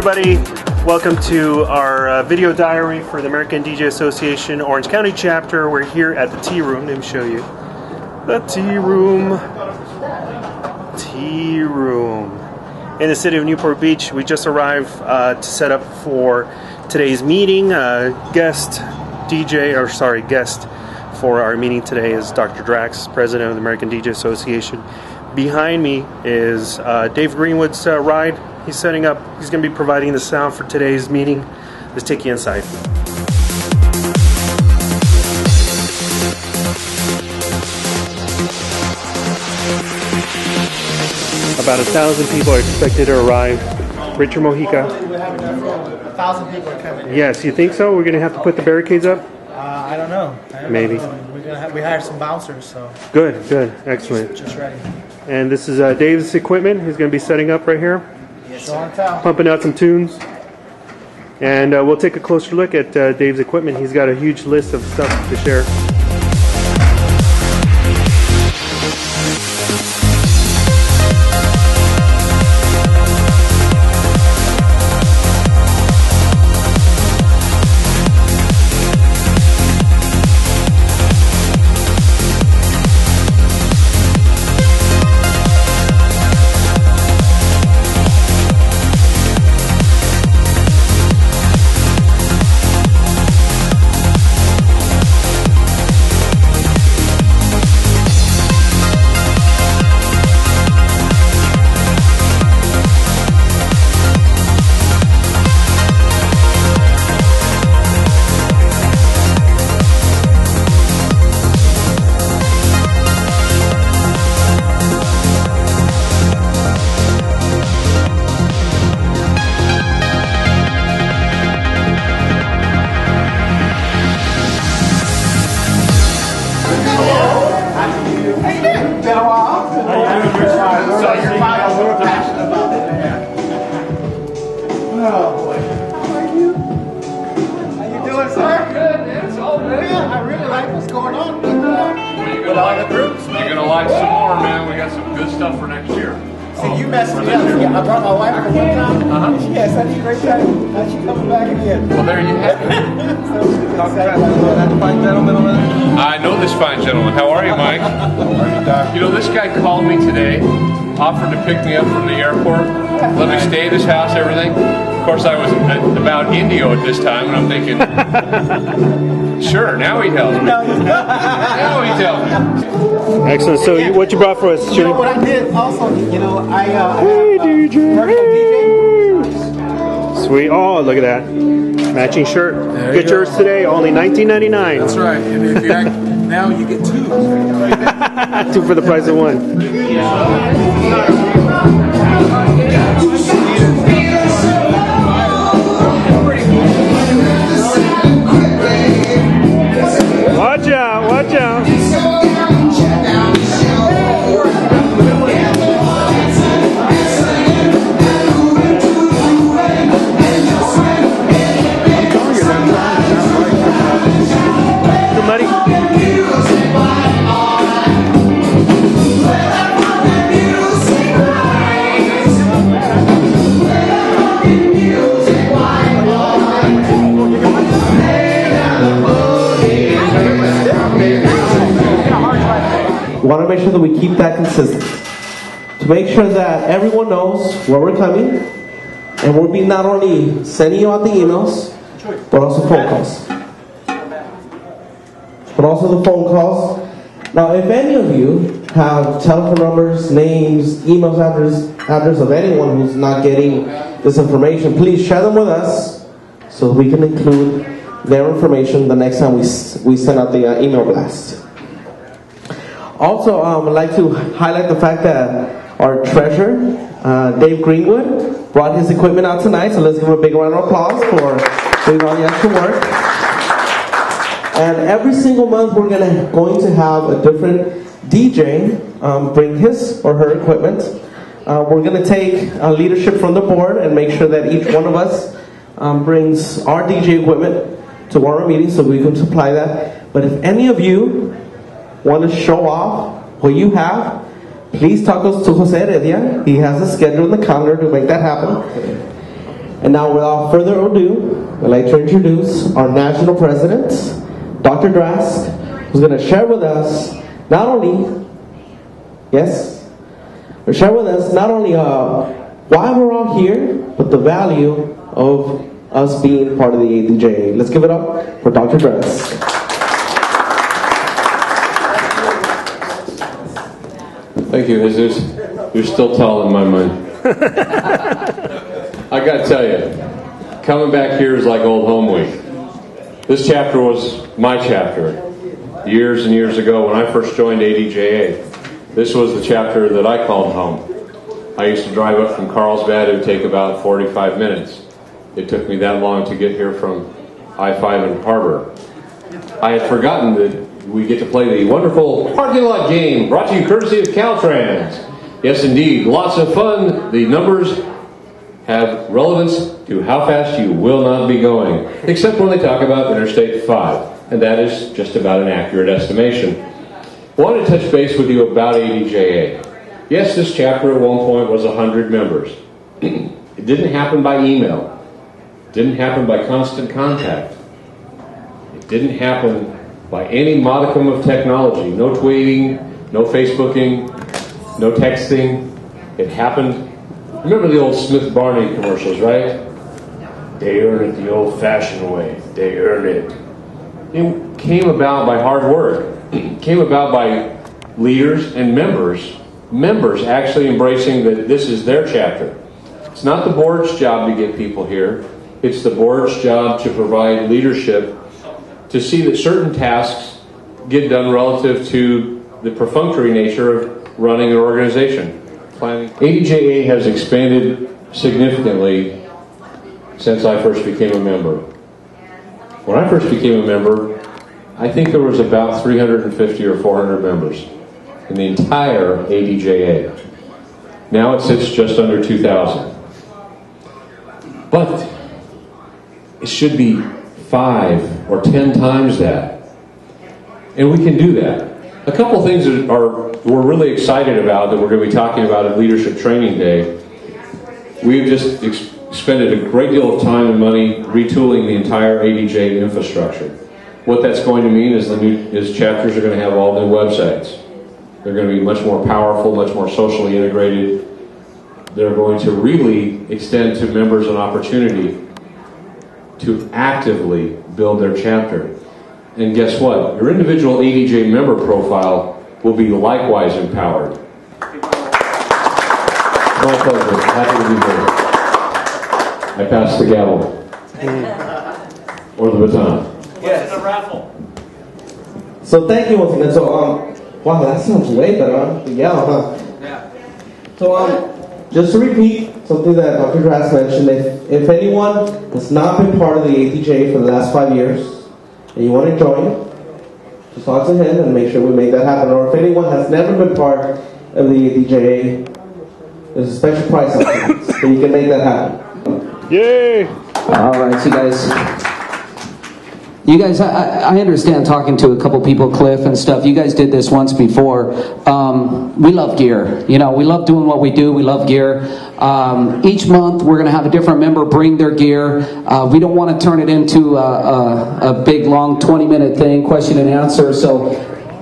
everybody. Welcome to our video diary for the American DJ Association Orange County chapter. We're here at the tea room. Let me show you. The tea room. Tea room. In the city of Newport Beach. We just arrived to set up for today's meeting. Guest for our meeting today is Dr. Drax, President of the American DJ Association. Behind me is Dave Greenwood's ride. He's setting up, he's going to be providing the sound for today's meeting. Let's take you inside. About 1,000 people are expected to arrive. Richard Mojica. 1,000 people are coming. Yes, you think so? We're going to have to put the barricades up? I don't know. Maybe. We hired some bouncers, so. Good, good, excellent. Just ready. And this is Dave's equipment. He's going to be setting up right here. Yes, on tell. Pumping out some tunes. And we'll take a closer look at Dave's equipment. He's got a huge list of stuff to share. You messed me up. I brought my wife for one time. She had such a great time. Now she's coming back again. Well, there you have it. I know this fine gentleman. How are you, Mike? You know, this guy called me today, offered to pick me up from the airport, let me stay at his house, everything. Of course, I was about Indio at this time, and I'm thinking, sure, now he tells me. Now he tells me. Excellent. So, what you brought for us, You know what I did also, Hey, DJ. Sweet. Oh, look at that. Matching shirt. Get yours today, only $19.99. That's right. And if you act, now you get two. Two for the price of one. Watch out, watch out. We want to make sure that we keep that consistent. To make sure that everyone knows where we're coming, and we'll be not only sending you out the emails, but also phone calls. Now, if any of you have telephone numbers, names, emails, address of anyone who's not getting this information, please share them with us so we can include their information the next time we send out the email blast. Also, I'd like to highlight the fact that our treasurer, Dave Greenwood, brought his equipment out tonight, so let's give him a big round of applause for doing all the extra work. And every single month we're going to have a different DJ bring his or her equipment. We're going to take leadership from the board and make sure that each one of us brings our DJ equipment to our meeting so we can supply that. But if any of you want to show off what you have, please talk us to Jose Heredia. He has a schedule in the calendar to make that happen. And now, without further ado, I'd like to introduce our national president, Dr. Drask, who's going to share with us not only, why we're all here, but the value of us being part of the ADJA. Let's give it up for Dr. Drask. Thank you, Jesus. You're still tall in my mind. I got to tell you, coming back here is like old home week. This chapter was my chapter. Years and years ago when I first joined ADJA, this was the chapter that I called home. I used to drive up from Carlsbad. It would take about 45 minutes. It took me that long to get here from I-5 and Harbor. I had forgotten that we get to play the wonderful parking lot game brought to you courtesy of Caltrans. Yes, indeed, lots of fun. The numbers have relevance to how fast you will not be going, except when they talk about Interstate 5, and that is just about an accurate estimation. I want to touch base with you about ADJA. Yes, this chapter at one point was 100 members. It didn't happen by email. It didn't happen by constant contact. It didn't happen by any modicum of technology. No tweeting, no Facebooking, no texting. It happened. Remember the old Smith Barney commercials, right? They earn it the old-fashioned way. They earn it. It came about by hard work. It came about by leaders and members actually embracing that this is their chapter. It's not the board's job to get people here. It's the board's job to provide leadership to see that certain tasks get done relative to the perfunctory nature of running an organization. Planning. ADJA has expanded significantly since I first became a member. When I first became a member, I think there was about 350 or 400 members in the entire ADJA. Now it sits just under 2,000. But it should be 5 or 10 times that. And we can do that. A couple things that we're really excited about that we're going to be talking about at Leadership Training Day. We've just expended a great deal of time and money retooling the entire ADJA infrastructure. What that's going to mean is chapters are going to have all new websites. They're going to be much more powerful, much more socially integrated. They're going to really extend to members an opportunity to actively build their chapter. And guess what? Your individual ADJ member profile will be likewise empowered. My pleasure. Happy to be here. I pass the gavel. Or the baton. Yes. A raffle. So thank you once again. So wow, that sounds way better, huh? Yeah, huh? Yeah. So just to repeat something that Dr. Drask mentioned, if anyone has not been part of the ADJA for the last 5 years and you want to join, just talk to him and make sure we make that happen. Or if anyone has never been part of the ADJA, there's a special price on it, so you can make that happen. Yay! All right, you guys, I understand talking to a couple people, Cliff and stuff. You guys did this once before. We love gear. You know, we love doing what we do. We love gear. Each month, we're going to have a different member bring their gear. We don't want to turn it into a big, long 20-minute thing, question and answer. So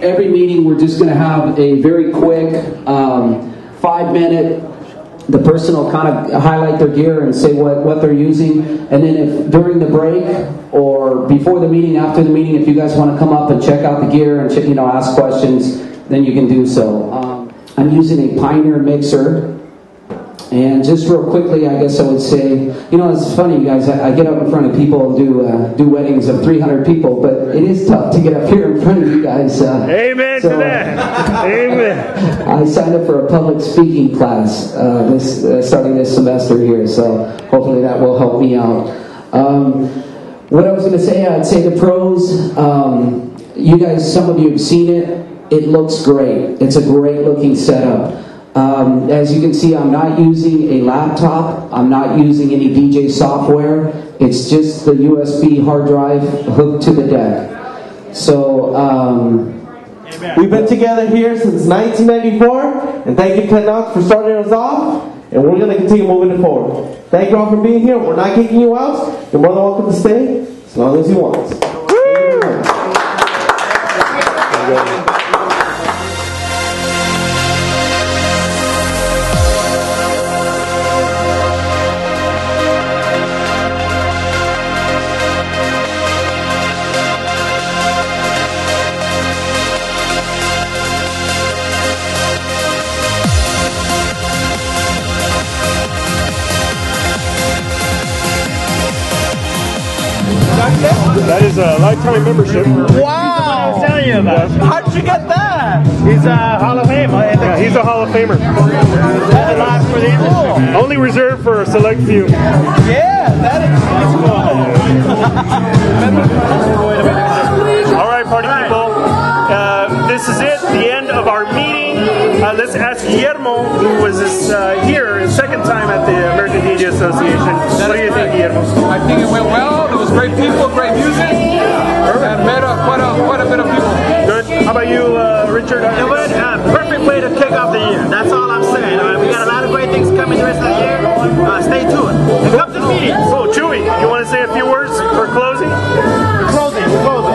every meeting, we're just going to have a very quick 5-minute. The person will kind of highlight their gear and say what they're using. And then if during the break or before the meeting, after the meeting, if you guys want to come up and check out the gear and ask questions, then you can do so. I'm using a Pioneer mixer. And just real quickly, I guess I would say, you know, it's funny, you guys, I get up in front of people and do weddings of 300 people, but it is tough to get up here in front of you guys. Amen to that. Amen. I signed up for a public speaking class starting this semester here, so hopefully that will help me out. What I was going to say, I'd say the pros, you guys, some of you have seen it. It looks great. It's a great looking setup. As you can see, I'm not using a laptop. I'm not using any DJ software. It's just the USB hard drive hooked to the deck. So, we've been together here since 1994, and thank you, Ken Knox, for starting us off. and we're going to continue moving it forward. Thank you all for being here. We're not kicking you out. You're more than welcome to stay as long as you want. That is a lifetime membership. Wow! I was telling you about. How did you get that? He's a Hall of Famer. Yeah, he's a Hall of Famer. That lasts for the cool. Only reserved for a select few. Yeah, that is cool. All right, party people. This is it. The end of our meeting. Let's ask Guillermo, who was here his second time at the American DJ Association. What do you think, Guillermo? I think it went well. It was great people, great music, and met quite a bit of people. Good. How about you, Richard? It went perfect way to kick off the year. That's all I'm saying. We got a lot of great things coming the rest of the year. Stay tuned. And come to the meeting. Oh, Chewy, you want to say a few words for closing?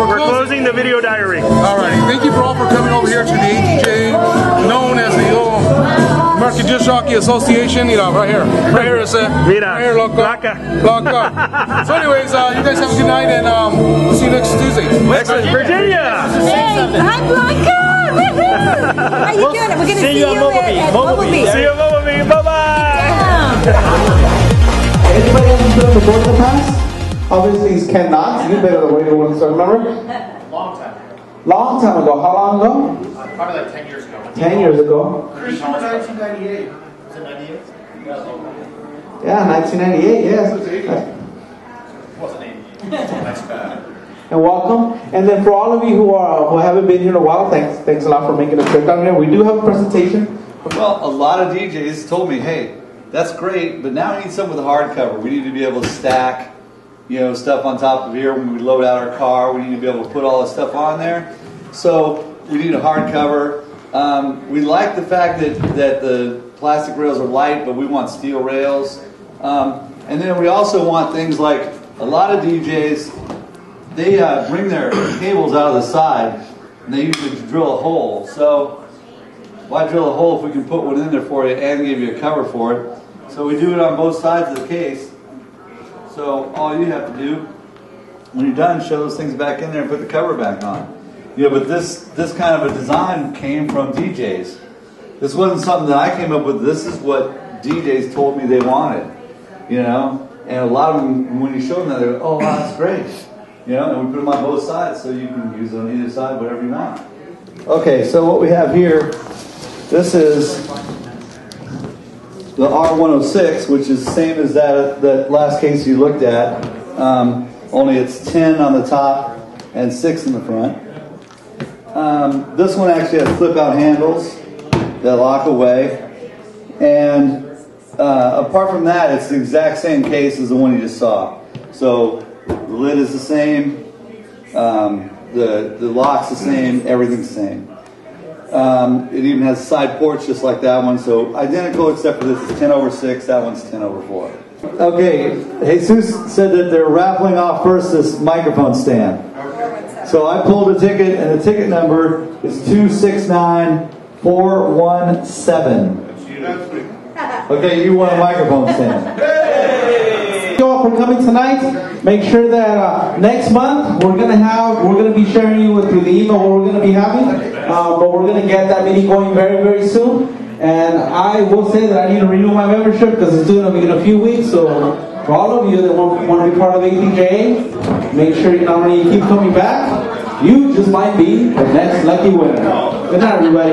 We're closing the video diary. All right. Thank you for all for coming over here to the ADJ, known as the American Disc Jockey Association. You know, right here. Right here is Mira, right here, loco. Blanca. So anyways, you guys have a good night, and we'll see you next Tuesday. Excellent. Virginia! Hey, hi Blanca! How you doing? We're going to see you at Mobile. See you at Mobile. Bye-bye! Anybody else been on the board in the past? Obviously, it's Ken Knox. You better the way you want to remember? Long time ago. How long ago? Probably like 10 years ago. 10 years ago. 1998. Was it 98? Yeah, 1998, yes. It wasn't 88. That's bad. And welcome. And then for all of you who haven't been here in a while, thanks a lot for making a trip down here. We do have a presentation. Well, a lot of DJs told me, hey, that's great, but now we need something with a hardcover. We need to be able to stack, stuff on top of here when we load out our car. We need to be able to put all this stuff on there. So we need a hardcover. We like the fact that the plastic rails are light, but we want steel rails. And then we also want things like a lot of DJs, they bring their cables out of the side, and they usually drill a hole. So why drill a hole if we can put one in there for you and give you a cover for it? So we do it on both sides of the case. So all you have to do, when you're done, show those things back in there and put the cover back on. But this kind of a design came from DJs. This wasn't something that I came up with. This is what DJs told me they wanted. And a lot of them, when you show them that, they go, oh, wow, that's great. And we put them on both sides so you can use it on either side, whatever you want. Okay, so what we have here, this is the R106, which is the same as that last case you looked at, only it's 10 on the top and 6 in the front. This one actually has flip-out handles that lock away, and apart from that, it's the exact same case as the one you just saw. So the lid is the same, the lock's the same, everything's the same. It even has side ports just like that one, so identical except for this is 10/6, that one's 10/4. Okay, Jesus said that they're raffling off first this microphone stand. So I pulled a ticket, and the ticket number is 269417. Okay, you won a microphone stand. Thank you all for coming tonight. Make sure that next month we're gonna be sharing you with the email what we're gonna be having. But we're gonna get that meeting going very, very soon. And I will say that I need to renew my membership because it's due in a few weeks. So for all of you that want to be part of ADJA, make sure you not only keep coming back, you just might be the next lucky winner. Good night, everybody.